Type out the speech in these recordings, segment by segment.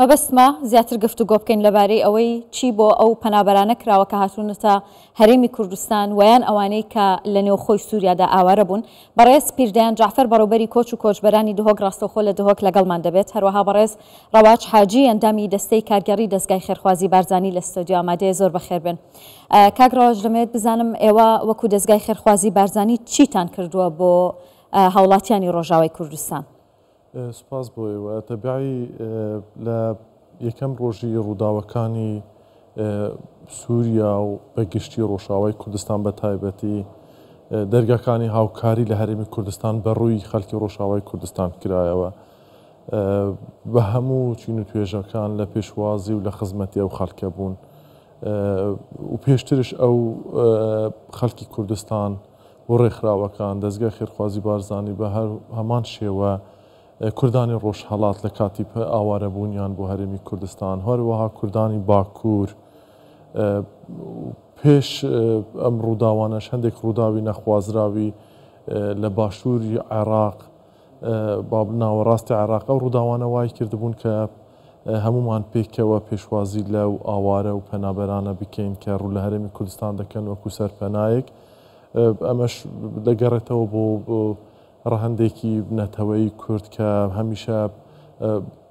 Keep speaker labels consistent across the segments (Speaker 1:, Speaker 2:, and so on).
Speaker 1: مەبەستمە زیاتر گفتوگۆ بکەین لەبارەی ئەوەی چی بۆ ئەو پەنابەرانە کراوە کە هاتوونەتە هەرێمی کوردستان ویان ئەوانەی کە لە نێوخۆی سووریادا ئاوارە بوون. بەڕێز پیردەیان جعفەر بەڕێوەبەری کۆچ و کۆچبەرانی دهۆک ڕاستەوخۆ لە دهۆک لەگەڵمان دەبێت. هەروەها بەڕێز ڕەواج حاجی ئەندامی دەستەی کارگەڕی دەستگای خێرخوازی بارزانی لە ستۆدیۆ ئامادەیە. زۆر بەخێر بن. کاک ڕەواج دەمەوێت بزانم ئێوە وەکو دەستگای خێرخوازی بارزانی چیتان کردووە بۆ هاوڵاتیانی ڕۆژاوای کوردستان؟
Speaker 2: سپاس بۆ ئێوە. تەبیعی لە یەکەم ڕۆژی ڕووداوەکانی سووریا و بەگشتی ڕۆژاوای کوردستان بە تایبەتی دەرگاکانی هاوکاری لە هەرێمی کوردستان بەڕووی خەڵکی ڕۆژاوای کوردستان کرایەوە بە هەموو چین و توێژەکان لە پێشوازی و لە خزمەتی ئەو خەڵکە بوون و پێشترش ئەو خەڵکی کوردستان بۆ ڕێکخراوەکان دەستگای خێرخوازی بارزانی بە هەمان شێوە کوردانی ڕۆژهەڵات لە کاتی ئاوارەبوونیان بۆ هەرێمی کوردستان، هەروەها کوردانی باکوور پێش ئەم ڕووداوانەش هەندێک ڕووداوی نەخوازراوی لە باشووری عێراق با ناوەڕاستی عێراق ئەو ڕووداوانە وای کردبوون کە هەمومان پێکەوە پێشوازی لەو ئاوارە و پەنابەرانە بکەین کە ڕوو لە هەرێمی کوردستان دەکەن وەکو سەرپەنایەک. ئەمەش دەگەڕێتەوە بۆ ڕەهەندێکی نەتەوەی کورد کە هەمیشە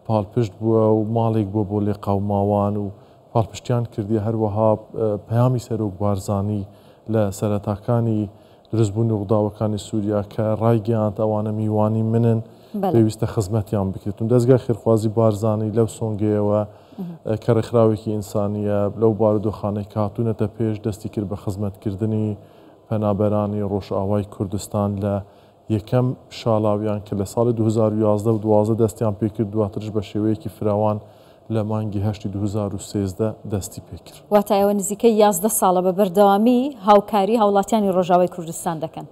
Speaker 2: پاڵپشت بووە و ماڵێک بووە بۆ لێ قەوماوان و پاڵپشتیان کردی. هەروەها پەیامی سەرۆک بارزانی لە سەرەتاکانی دروستبوونی ڕووداوەکانی سووریا کە ڕایگەیاند ئەوانە میوانی منن پێویستە خزمەتیان بکرێتون. دەستگای خێرخوازی بارزانی لەو سۆنگەیەوە کە ڕێکخراوێکی ئینسانیە لەو بارودۆخانەی هاتوونەتە پێش دەستی کرد بە خزمەتکردنی پەنابەرانی ڕۆژئاوای کوردستان لە یەکەم شاڵاویان کە لە ساڵی 2011 و 2012 دەستیان پێکرد، دواترش بە شێوەیەکی فراوان لە مانگی 8 2013 دەستی پێکرد.
Speaker 1: واتایەوە نزیکەی 11 ساڵە بە بەردەوامی هاوکاری هاوڵاتیانی ڕۆژاوای کوردستان دەکەن.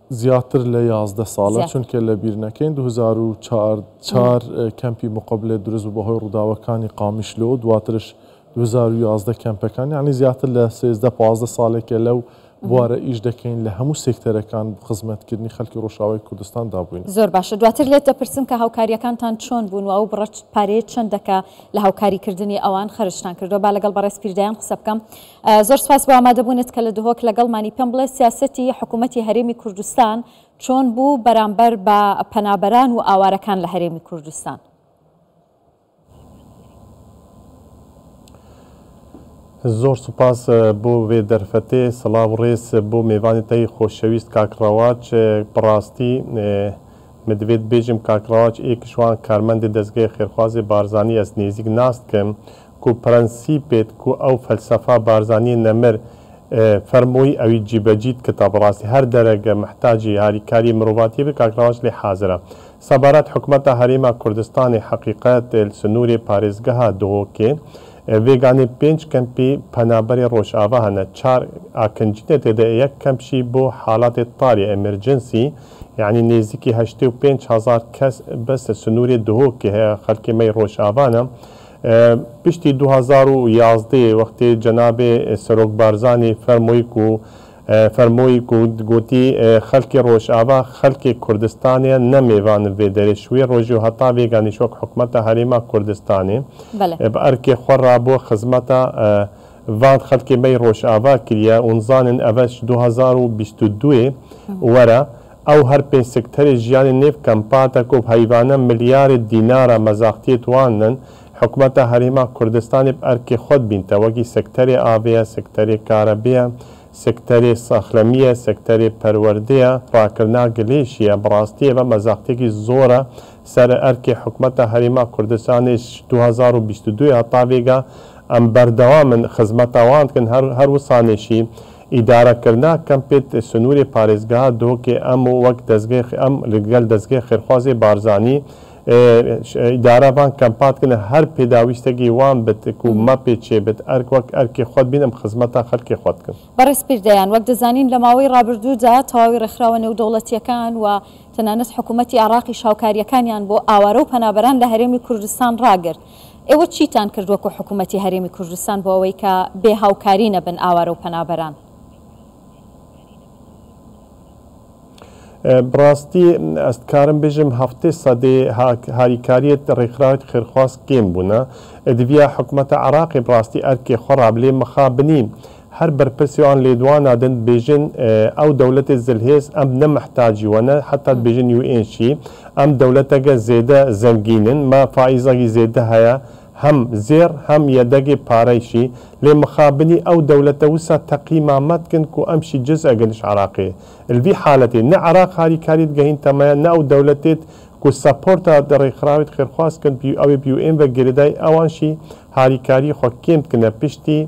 Speaker 2: زیاتر لە 11 ساڵە چونکە لە بیرنەکەین 2004 کەمپی مقابلێ دروست بوو بەهۆی ڕووداوەکانی قامیشلۆ، دواترش 2011 کەمپەکان، یعنی زیاتر لە 13-15 ساڵێکە لەو بوارە ئیش دەکەین لە هەموو سێکتەرەکان خزمەتکردنی خەڵکی ڕۆژاوای کوردستان دابووین.
Speaker 1: زۆر باشە. دواتر لێت دەپرسم کە هاوکاریەکانتان چۆن بوون و ئەو بڕەچ پارەیە چەندەکە لە هاوکاریکردنی ئەوان خەرجتان کردووە. با لەگەڵ بەڕێز پیردەیان قسە بکەم. زۆر سپاس بۆ ئامادەبوونت کە لە دهۆک لەگەڵمانی پێم بڵێ سیاسەتی حکوومەتی هەرێمی کوردستان چۆن بوو بەرامبەر بە پەنابەران و ئاوارەکان لە هەرێمی کوردستان؟
Speaker 3: زۆر سوپاس بۆ وێ دەرفەتێ. سەڵاو ڕێز بۆ میێوانی تەی خۆشەویست کاکڕەواج. بڕاستی مدوێت بێژم کاکڕەواج ئێکشوان کارمەندی دەستگای خێرخوازی بارزانی ئەس نێزیک ناستکەم کو پرەنسیپێت کو ئەو فەلسەفا بارزانی نەمر فەرمووی ئەوی جیبەجیت کە بڕاستی هەر دەرەگە محتاجی هاریکاری مرۆڤاتی بە کاکڕەواج لێ حازرە. سەبارەت حکوومەتە هەرێما کوردستانی حەقیقەت سنووری پارێزگەها دهۆکێ وێگانی 5 کەمپی پەنابەری ڕۆژئاوا هەنە، 4 ئاکنجینە تێدا، یەک کەمپشی بۆ حاڵاتی طاری ئەمرجنسی، یعنی نێزیکی 85,000 کەس بەس سنووری دهۆکی هەیە خەڵکی مەی ڕۆژئاوانە. پشتی 2011 وەختی جەنابێ سەرۆک بارزانی فەرمووی گوتی خەڵکی ڕۆژئاوا خەڵکی کوردستانیە نەمێوان وێ دەرێشوی ڕۆژی و هەتا وێگانی شۆک حکوومەتە هەرێما کوردستانی بە ئەرکێ خۆڕا بۆ خزمەتە ڤاد خەڵکی مەی ڕۆژئاوا کریە ئونزانن ئەڤەش 2022 وەرە ئەو هەر پێ سکتەری ژیانی نێف کەمپاتە کۆب هەیوانە ملیاری دینارە مەزاقتیێتوانن حکوومەتە هەرێما کوردستانی ئەرکی خۆت بینتە وەکی سکتەری ئاڤەیە، سکتەری کارەبەیە، سکتەری سەخلەمیە، سکتەری پەروەردەیە، ڕاکردنا گلێشیە. بڕاستیە بە مەزاقتێکی زۆرە سەر ئەرکی حکوومەتە هەرێما کوردستانیش 2022 هەتا وێگا ئەم بەردەوامن خزمەتەوانکن هەروسانێشی ئیدارەکردنا کەمپێت سنووری پارێزگەها دۆکێ ئەم و وەک دەستگای ئەم لەگەڵ دەستگای خێرخوازی بارزانی ئیدارەبان کەمپاتکردن هەر پێداویستێکی وان بت و مە پێچێ بێت ئەرک وەک ئەرکی خۆت بینم خزمەتە خەڵکی خۆتکن.
Speaker 1: بەڕێز پیردەیان وەک دەزانین لە ماوەی ڕابردوودا تەواوی ڕێکخراوە نێودەوڵەتیەکان و تەنانەت حکوومەتی عێراقی شاوکاریەکانیان بۆ ئاوارە و پەنابەران لە هەرێمی کوردستان ڕاگرت. ئێوە چیتان کردووەکو حکوومەتی هەرێمی کوردستان بۆ ئەوەی کە بێ هاوکاری نەبن ئاوارە و پەنابەران؟
Speaker 3: بڕاستی ئەستکارم بێژم هەفتەی سەدەی هاریکاریت ڕێکخراوێت خێرخواست کێم بوونە دڤە حکوومەتە عراقی بڕاستی ئەرکێ خۆڕاب لێ مخابنین هەر بەرپرسیوان لێدوان نادن بێژن ئەو دەولەتی زلهێز ئەم نەمەحتاجیوەنە حتا بێژن UN-شی ئەم دەولەتەگە زێدە زەنگینن ما فائیزەکی زێدە هەیە هم زێر هەم یەدەگی پارەیشی لێ مخابنی ئەو دەولەتە وسا تەقیمامەت کن و ئەمشی جز ئەگەنش عراقی الوی حالەتی نە عراق هاریکاریت گەهین تەمایە نە ئەو دەولەتێت کو سەپۆرتە دەڕێکخراوێت خێرخواست کن ئەوێ UN بە گرێدای ئەوانشی هاریکاری خۆ کێم کنە پشتی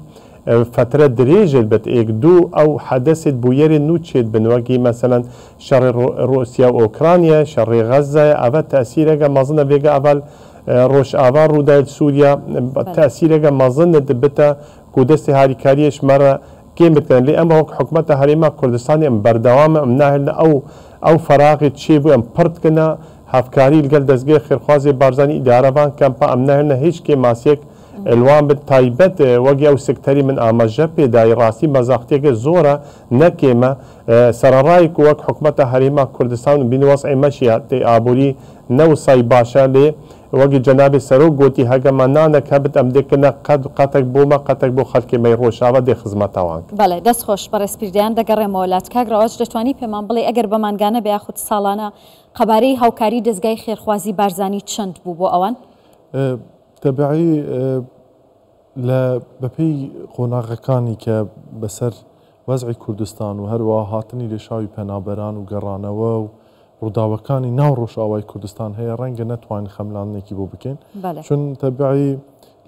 Speaker 3: فترة دريجة بت إقدو أو حدثت بوير نوتشيت بنواجي مثلا شر روسيا وأوكرانيا شر غزة أفا تأثيرها مظنة فيجا أفل روش آوار رودايل سوريا تأثيرها مظنة دبتا كودستي هاريكاريش مرة كيم بتكلم لي أما حكومة هريمة كردستان أم بردوام أم ناهلنا أو فراغ تشيبو أم برد كنا هفكاري الجل دزجي خير خوازي بارزاني إدارة بان كامبا أم ناهلنا هيش كي ماسيك الوان بالتايبت وجه او سكتري من امجه بداي راسي مزاختيك زوره نكيمه سرارايك وك حكومه هريمه كردستان بين وضع ماشي ابوري نو صاي باشا لي وجه جناب سرو قوتي هاجا منانا كبت امدكنا قد قتك بوما قتك بو خلك ما يروش هذا دي خدمته وان
Speaker 1: بله دست خوش برس پیردیان دگر مولات کاغراج دتوانی پیمان بلی اگر بمانگانه بیاخد سالانه قباری هاوکاری دزگای خیرخوازی بارزانی چند بو اوان
Speaker 2: تەبعی لە بەپێی قۆناغەکانی کە بەسەر وەزعی کوردستان و هەروە هاتنی لێشاوی پەنابەران و گەڕانەوە و ڕووداوەکانی ناو ڕۆژئاوای کوردستان هەیە ڕەنگە نەتوانین خەملانێکی بۆ بکەین چون تەبعی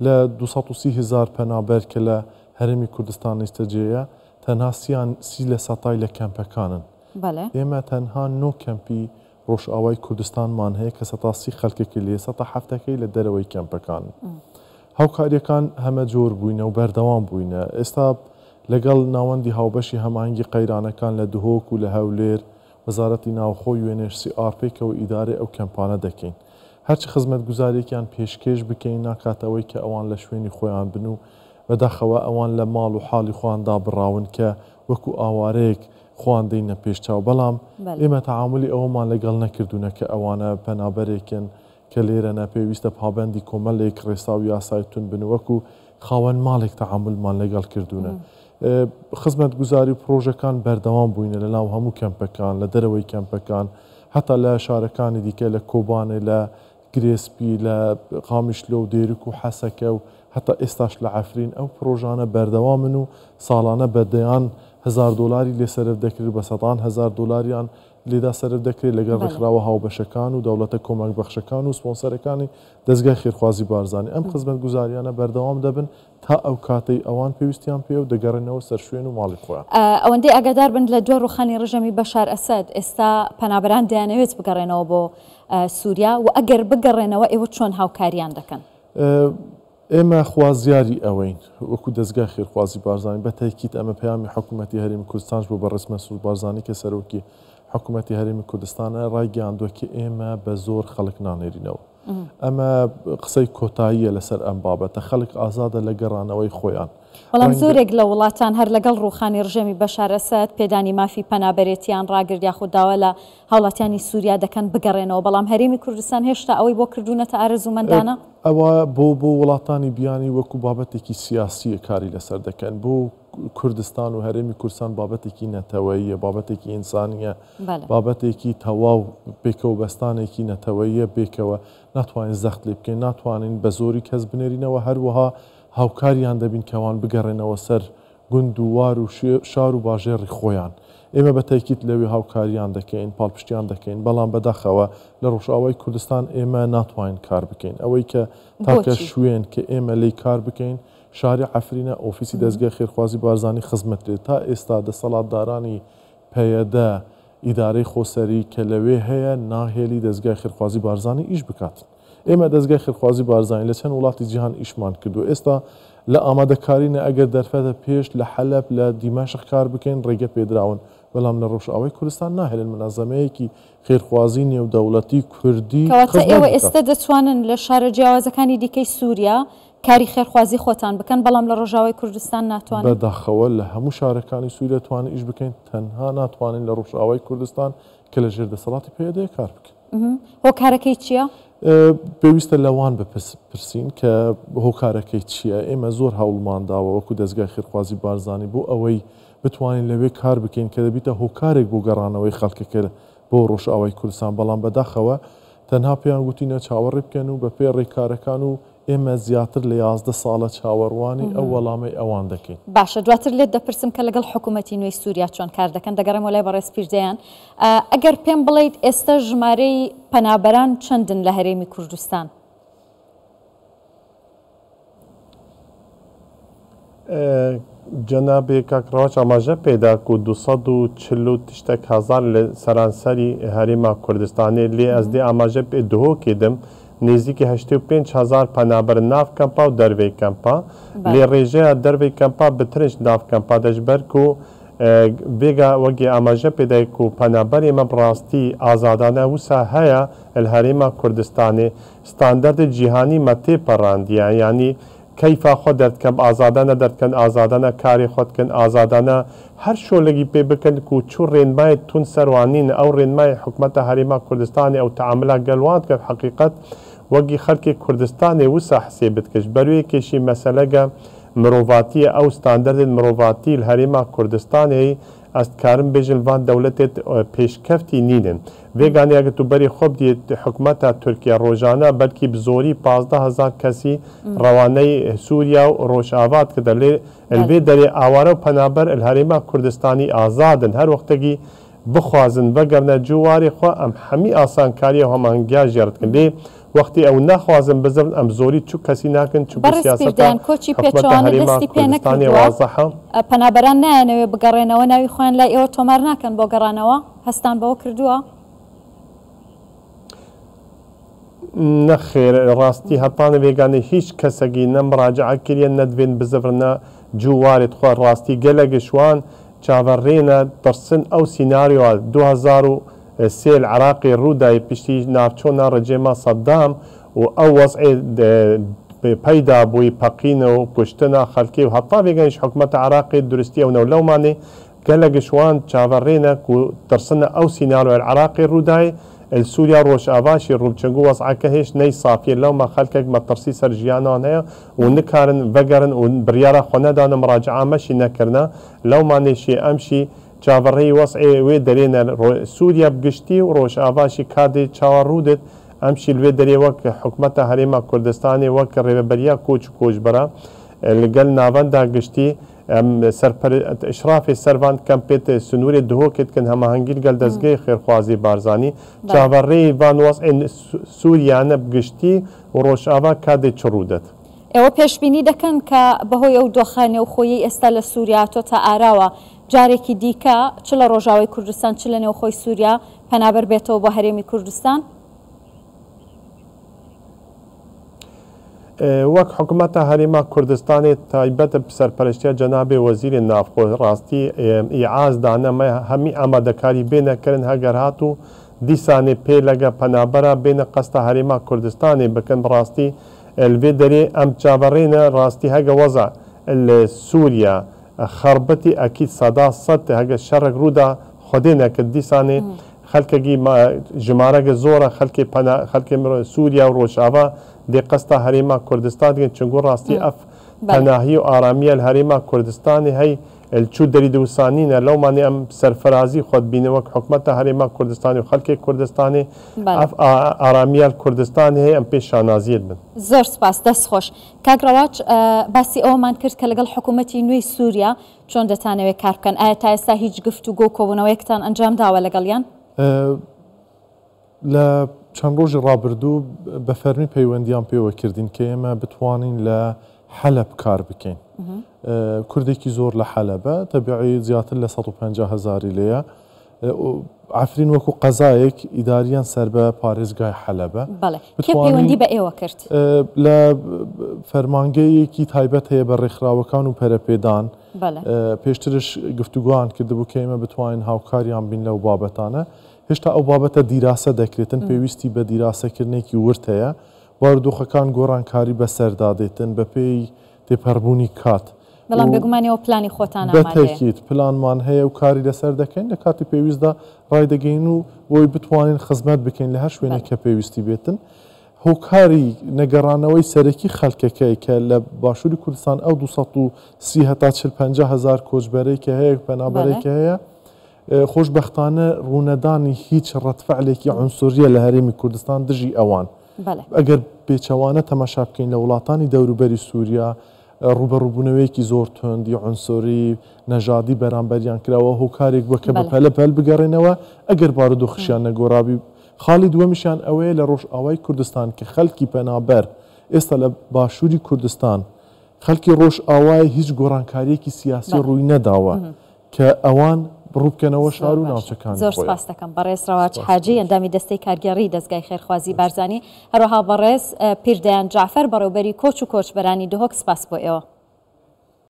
Speaker 2: لە 230,000 پەنابەر کە لە هەرێمی کوردستان ئێستەجێیە تەنها 30 لە سەتای لە کەمپەکانن ئێمە تەنها 9 کەمپی ڕۆژئاوای کوردستانمان هەیە کە 130 خەڵکێکی لێ 170ەکەی لە دەرەوەی کەمپەکان هاوکاریەکان هەمە جۆر بووینە و بەردەوام بووینە ئێستا لەگەڵ ناوەندی هاوبەشی هەمانگی قەیرانەکان لە دهۆک و لە هەولێر وەزارەتی ناوخۆی UNHCR و ئیدارەی ئەو کەمپانە دەکەین هەرچی خزمەتگوزاریەکیان پێشکەش بکەین ناکاتەوەی کە ئەوان لە شوێنی خۆیان بن و بەداخەوە ئەوان لە ماڵ و حاڵی خۆیاندا بڕاون کە وەکو ئاوارەیەک خۆیان دەینە پێشچاو بەڵام ئێمە تەعاملی ئەوەمان لەگەڵ نەکردوونە کە ئەوانە پەنابەرێکن کە لێرەنە پێویستە پابەندی کۆمەڵێک ڕێسا و یاسایتون بن وەکو خاوەن ماڵێک تەعاملمان لەگەڵ کردوونە خزمەتگوزاری و پرۆژەکان بەردەوام بووینە لە ناو هەموو کەمپەکان لە دەرەوەی کەمپەکان هەتا لە شارەکانی دیکە لە کۆبانێ لە گرێسپی لە قامیشلۆ و دێرک و حەسەکە و هەتا ئێستاش لە عەفرین ئەو پرۆژانە بەردەوامن و ساڵانە بەدەیان $1000 لێ سەرف دەکرد بە $100,000 لێدا سەرف دەکرێت لەگەڵ ڕێکخراوە هاوبەشەکان و دەوڵەتە کۆمەک بەخشەکان و سپۆنسەرەکانی دەستگای خێرخوازی بارزانانی ئەم خزمەتگوزاریانە بەردەوام دەبن تا ئەو کاتەی ئەوان پێویستیان پێ و دەگەڕێنەوە سەر شوێن و ماڵی خۆیان
Speaker 1: ئەوەندەی ئاگادار بن لە دوای ڕوخانی ڕژەمی بەشار ئەسەد ئێستا پەنابەران دەیانەوێت بگەڕێنەوە بۆ سووریا و ئەگەر بگەڕێنەوە ئێوە چۆن هاوکاریان دەکەن
Speaker 2: ئێمە خوازیاری ئەوەین وەکو دەستگای خێرخوازی بارزانانی بە تاکید ئەمە پەیامی حکوومەتی هەرێمی کوردستانش بۆ بەڕێز مەسعود بارزانی کە سەرۆکی حکوومەتی هەرێمی کوردستانە ڕایگەیاندووە کە ئێمە بە زۆر خەڵک نانێرینەوە ئەمە قسەی کۆتاییە لەسەر ئەم بابەتە خەڵک ئازادە لە گەڕانەوەی خۆیان
Speaker 1: بەڵام زۆرێک لە وڵاتان هەر لەگەڵ ڕوخانی ڕژەمی بەشار ئەسەد پێدانی مافی پەنابەرێتیان ڕاگرد یاخود داوا لە هاوڵاتیانی سووریا دەکەن بگەڕێنەوە بەڵام هەرێمی کوردستان هێشتا ئەوەی بۆ کردوونەتە ئارەزومەندانە
Speaker 2: ئەوە بۆ وڵاتانی بیانی وەکو بابەتێکی سیاسیە کاری لەسەر دەکەن بۆ کوردستان و هەرێمی کوردستان بابەتێکی نەتەوەییە بابەتێکی ئینسانیە بابەتێکی تەواو پێکەوە بەستانێکی نەتەوەییە بێکەوە ناتوانین زەخت لێ بکەین ناتوانین بە زۆری کەس بنێرینەوە هەروەها هاوکاریان دەبین کەوان بگەڕێنەوە سەر گوند و وار و شار و باژێڕی خۆیان ئێمە بە تاکید لەوێ هاوکاریان دەکەین پاڵپشتیان دەکەین بەڵام بەداخەوە لە ڕۆژئاوای کوردستان ئێمە ناتوانین کار بکەین ئەوەی کە تاکە شوێن کە ئێمە لی کار بکەین شاری عەفرینە ئۆفیسی دەستگای خێرخوازی بارزانی خزمەتێت تا ئێستا دەسەڵاتدارانی پەیەدە ئیدارەی خۆسەری کە لەوێ هەیە ناهێلی دەستگای خێرخوازی بارزانی ئیش بکات ئێمە دەستگای خێرخوازی بارزانی لە چەند وڵاتی جیهان ئیشمان کردو ئێستا لە ئامادەکارینە ئەگەر دەرفەتە پێش لە حەلەب لە دیمەشق کار بکەین ڕێگە پێدراون بەڵام لە ڕۆژئاوای کوردستان ناهێلن منازەمەیەکی خێرخوازی نێودەوڵەتی کوردی
Speaker 1: کەواتە ئێوە ئێستا دەتوانن لە شارە جیاوازەکانی دیکەی سووریا کاری خێرخوازی خۆتان بکەن بەڵام لە ڕۆژاوای کوردستان ناتوانن
Speaker 2: بەداخەوە لە هەموو شارەکانی سووریا توانین ئیش بکەین تەنها ناتوانین لە ڕۆژئاوای کوردستان کە لە ژێر دەسەڵاتی پێدەیە کار بکەن.
Speaker 1: هۆکارەکەی چییە؟
Speaker 2: پێویستە لەوان بپرسین کە هۆکارەکەی چییە. ئێمە زۆر هەوڵمانداوە وەکو دەستگای خێرخوازی بارزانانی بۆ ئەوەی بتوانین لەوێ کار بکەین کە دەبیتە هۆکارێک بۆ گەڕانەوەی خەڵکەکە بۆ ڕۆژئاوای کوردستان، بەڵام بەداخەوە تەنها پێیان گوتینە چاوەڕێ بکەن و بە پێ ڕێکارەکان و ئێمە زیاتر لە 11 ساڵە چاوەڕوانی ئەو وەڵامی ئەوان دەکەین.
Speaker 1: باشە، دواتر لێت دەپرسم کە لەگەڵ حکوومەتی نوێی سووریا چۆن کار دەکەن. دەگەڕێمەوە لای بەڕێز پیردەیان. ئەگەر پێم بڵێیت ئێستا ژمارەی پەنابەران چەندن لە هەرێمی کوردستان؟
Speaker 3: جەنابێ کاکڕاوەچ ئاماژە پێدا و 240 تشتێک هەزار لە سەرانسەری هەرێما کوردستانی لێ ئەس دێ ئاماژە پێ دهۆکێدم نێزیکی 85,000 پەنابەر ناو کەمپا و دەروێی کەمپا لێ ڕێژەیە دەروێی کەمپا بترش ناو کەمپا دەژبەرک و بێگا وەگێ ئاماژە پێدایک و پەنابەر ئێمە بڕاستی ئازادانە وسا هەیە هەرێما کوردستانی ستاندەردی جیهانی مە تێپەڕاندیە، ینی کەیفا خۆ دەردکەم ئازادانە دەردکەن ئازادانە کاری خۆتکەن ئازادانە هەر شۆلەگی پێ بکەن و چوو ڕێنمای تون سەروانین ئەو ڕێنمای حکوومەتە هەرێما کوردستانی ئەو تەعاملە گەلوان کرد حقیقەت وەگی خەڵکی کوردستانی وسا حسێ بتکەش بەروێ کێشی مەسەلەگە مرۆڤاتیە ئەو ستاندەردێت مرۆڤاتی لە هەرێما کوردستانی ئەستکارم بێژن وان دەولەتێت پێشکەفتی نینن وێگانیاگەت و بەری خۆب دیت حکوومەتە تورکیا ڕۆژانە بەلکی بزۆری 15,000 کەسی ڕەوانەی سووریا و ڕۆژئاوات کە لێ دەرێ ئاوارە و پەنابەر هەرێما کوردستانی ئازادن هەر وەختێکی بخوازن بەگەرنە جوواری خۆ ئەم هەمی ئاسانکاریە هەمانگیا ژێرتکن لێ وەختی ئەو نەخوازم بزن ئەم زۆری چوو کەسی ناکەن چ
Speaker 1: سیاستیان کۆچی پێچوانە دەستی پێ نەکردووە پەنابەران نایەنەوێ بگەڕێنەوە ناوی خۆیان لای ئێوە تۆمار ناکەن بۆ گەڕانەوە هەستان بەوە کردووە؟
Speaker 3: نەخێر ڕاستی هەتانە وێگانە هیچ کەسەگی نەمڕاجعە کردە نەدوێن بزەڤرنە جووارێت خۆ ڕاستی گەلە گەشوان چاوەڕێنە پرسن ئەو سیناریۆ 2003 عراقی ڕوودای پشتی ناوچۆنا ڕەجێما سەدام و ئەو وەزعێ پەیدا بووی پەقینە و کوشتنە خەڵکی و هەتا وێگەنیش حکوومەتە عراقی درستی ئەو نەولەومانێ گەلە گەشوان چاوەڕێنە و ترسنە ئەو سیناریۆ عراقی ڕوودای سووریا ڕۆژئاواشی ڕووچەنگ و وەزعەکە هێش نەی سافیە لەومە خەڵکێک مەترسی سەر ژیانان هەیە و نکارن بەگەرن و بریارە خۆ نەدانە مڕاجعامەشی نەکردە لەومانێشی ئەمشی چاوەڕێی وەسعێ وێ دەرێنە سووریا بگشتی و ڕۆژئاواشی کادێ چاوەڕوودت ئەمشی لێ دەرێ وەک حکوومەتە هەرێما کوردستانی وەک ڕێبەریە کۆچ کۆچبەرە لەگەل ناوەندا گشتی ئشرافی سەروان کەمپێت سنووری دهۆکێتکن هەماهەنگیر گەل دەستگای خێرخوازی بارزانانی چاوەڕێی ڤانوەس سووریانە بگشتی و ڕۆژئاوا کادێ چڕوودەت.
Speaker 1: ئێوە پێشبینی دەکەن کە بەهۆی ئەو دۆخانێ و خۆیی ئێستا لە سووریا تۆ تا ئاراوە جارێکی دیکە چ لە ڕۆژاوای کوردستان چ لە نێوخۆی سووریا پەنابەر بێتەوە بۆ هەرێمی کوردستان؟
Speaker 3: وەک حکوومەتە هەرێما کوردستانی تایبەتە سەرپەرشتیە جەنابێ وەزیری ناوخۆ ڕاستی ئیعازدانەمە هەمی ئامادەکاری بێنەکردن هەگەر هات و دیسانێ پێ لەگە پەنابەرە بێنە قەستە هەرێما کوردستانی بکەن ڕاستی لێ دەرێ ئەم چاوەڕێنە ڕاستی هەگە وەزە لە سووریا خەربەتی ئەکیید سەدا سەد هەگە شەڕێک ڕوودا خودێنە کرد دیسانێ خەلکەگی ژمارەگە زۆرە خەلکی سووریا و ڕۆژئاوا دێ قەستە هەرێما کوردستان دێن چنگۆ ڕاستی ئەف پەناهی و ئارامیە لە هەرێما کوردستانی هەی چوو دەری دەوسانینە لەومانی ئەم سەرفرازی خۆت بینەوەک حکوومەتە هەرێما کوردستانی و خەڵکی کوردستانی ئەف ئارامیە کوردستانی هەیە ئەم پێش شانازیت بن.
Speaker 1: زۆر سپاس دەستخۆش. کاگڕەواچ باسی ئەومان کرد کە لەگەڵ حکوومەتی نوێی سووریا چۆن دەتانەوێت کار بکەن ئایا تا ئێستا هیچ گفتوگۆ کۆبوونەوەیەکتان ئەنجام داوە لەگەڵیان؟
Speaker 2: لە چەند ڕۆژی ڕابردوو بە فەرمی پەیوەندیان پێوە کردین کە ئێمە بتوانین لە حەلەب کار بکەین. کوردێکی زۆر لە حەلەبە تەبیعی زیاتر لە 150,000 لەیە ئافرین وەکو قەزایەک ئیداریان سەر بە پارێزگای حەلەبە
Speaker 1: پەیوەندی بە ئێوە کرد
Speaker 2: لە فەرمانگەیەکی تایبەت هەیە بە ڕێکخراوەکان و پەرەپێدان پێشترش گفتوگویان کردبوو کە ئێمە بتوانین هاوکاریان بین لەو بابەتانە هێشتا ئەو بابەتە دیراسە دەکرێتن پێویستی بە دیراسەکردنێکی ورد هەیە باردۆخەکان گۆڕانکاری بەسەردادێتن بە پێی تێپەڕبوونی کات
Speaker 1: بەڵام بێگومانیەوە پلانی خۆتان
Speaker 2: بەتەکیت پلانمان هەیە و کاری لەسەر دەکەین لە کاتی پێویستدا ڕای دەگەین و بۆی بتوانین خزمەت بکەین لە هەر شوێنێک کە پێویستی بێتن هۆکاری نەگەڕانەوەی سەرەکی خەڵکەکەی کە لە باشووری کوردستان ئەو 230 هەتا 40-50 هزار کۆچبەرەی کە هەیە پەنابەرێک کە هەیە خۆشبەختانە ڕوونەدانی هیچ ڕەتفعلێکی عنسوریە لە هەرێمی کوردستان دژی ئەوان ئەگەر بێچەوانە تەماشا بکەین لە وڵاتانی دەوروبەری سووریا ڕوبەڕووبوونەوەیکی زۆر توندی عنسوری نەژادی بەرامبەریان کراوە هۆکارێک بووە کە بە پەلەپەل بگەڕێنەوە ئەگەر بارودۆخشیان نەگۆڕابی خاڵی دووەمیشیان ئەوەیە لە ڕۆژئاوای کوردستان کە خەڵکی پەنابەر ئێستا لە باشووری کوردستان خەڵکی ڕۆژئاوای هیچ گۆڕانکاریەکی سیاسی ڕووی نەداوە کە ئەوان بڕووبکەنەوە شار و ناوچەکان
Speaker 1: زۆر سپاس دەکەم بەڕێز ڕەواج حاجی ئەندامی دەستەی کارگەڕی دەستگای خێرخوازی بارزانانی هەروەها بەڕێز پیردەیان جعفەر بەڕێوەبەری کۆچ و کۆچبەرانی دهۆک سپاس بۆ ئێوە.